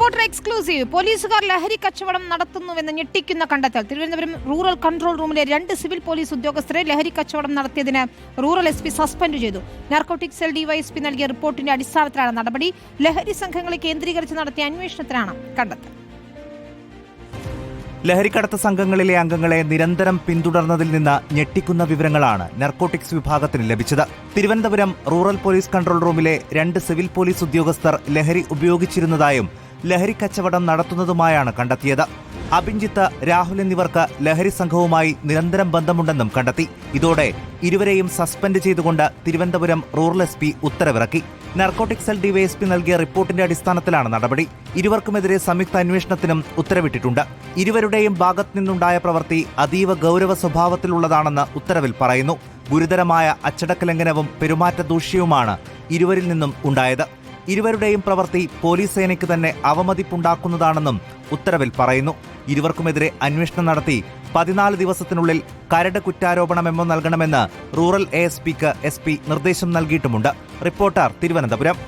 Reporter exclusive. പോലീസുകാർ ലഹരി കച്ചവടം നടത്തുന്നുവെന്ന് ഞെട്ടിക്കുന്ന കണ്ടെത്തൽ. തിരുവനന്തപുരം റൂറൽ കൺട്രോൾ റൂമിലെ 2 സിവിൽ പോലീസ് ഉദ്യോഗസ്ഥരെ ലഹരി കച്ചവടം നടത്തിയതിന് റൂറൽ എസ്.പി സസ്പെൻഡ് ചെയ്തു. നാർക്കോട്ടിക് സെൽ ഡിവൈഎസ്പി നൽകിയ റിപ്പോർട്ടിന്റെ അടിസ്ഥാനത്തിലാണ് നടപടി. ലഹരി സംഘങ്ങളെ കേന്ദ്രീകരിച്ച് നടത്തിയ അന്വേഷണത്തിലാണ് കണ്ടെത്തൽ. ലഹരിക്കടത്ത് സംഘങ്ങളിലെ അംഗങ്ങളെ നിരന്തരം പിന്തുടർന്നതിൽ നിന്ന് ഞെട്ടിക്കുന്ന വിവരങ്ങളാണ് നാർക്കോട്ടിക്സ് വിഭാഗത്തിന് ലഭിച്ചത്. തിരുവനന്തപുരം റൂറൽ പോലീസ് കൺട്രോൾ റൂമിലെ 2 സിവിൽ പോലീസ് ഉദ്യോഗസ്ഥർ ലഹരി ഉപയോഗിച്ചിരുന്നതായും ലഹരി കച്ചവടം നടത്തുന്നതുമായാണ് കണ്ടെത്തിയത്. അഭിജിത്ത്, രാഹുൽ എന്നിവർക്ക് ലഹരി സംഘവുമായി നിരന്തരം ബന്ധമുണ്ടെന്നും കണ്ടെത്തി. ഇതോടെ ഇരുവരെയും സസ്പെൻഡ് ചെയ്തുകൊണ്ട് തിരുവനന്തപുരം റൂറൽ എസ്.പി ഉത്തരവിറക്കി. നാർക്കോട്ടിക് സെൽ ഡിവൈഎസ്പി നൽകിയ റിപ്പോർട്ടിന്റെ അടിസ്ഥാനത്തിലാണ് നടപടി. ഇരുവർക്കുമെതിരെ സംയുക്ത അന്വേഷണത്തിനും ഉത്തരവിട്ടിട്ടുണ്ട്. ഇരുവരുടെയും ഭാഗത്തു നിന്നുണ്ടായ പ്രവൃത്തി അതീവ ഗൗരവ സ്വഭാവത്തിലുള്ളതാണെന്ന് ഉത്തരവിൽ പറയുന്നു. ഗുരുതരമായ അച്ചടക്ക ലംഘനവും പെരുമാറ്റ ദൂഷ്യവുമാണ് ഇരുവരിൽ നിന്നും ഉണ്ടായത്. ഇരുവരുടെയും പ്രവൃത്തി പോലീസ് സേനയ്ക്ക് തന്നെ അവമതിപ്പുണ്ടാക്കുന്നതാണെന്നും ഉത്തരവിൽ പറയുന്നു. ഇരുവർക്കുമെതിരെ അന്വേഷണം നടത്തി 14 ദിവസത്തിനുള്ളിൽ കരട് കുറ്റാരോപണ മെമ്മോ നൽകണമെന്ന് റൂറൽ എഎസ്പിക്ക് എസ്.പി നിർദ്ദേശം നൽകിയിട്ടുമുണ്ട്. റിപ്പോർട്ടർ, തിരുവനന്തപുരം.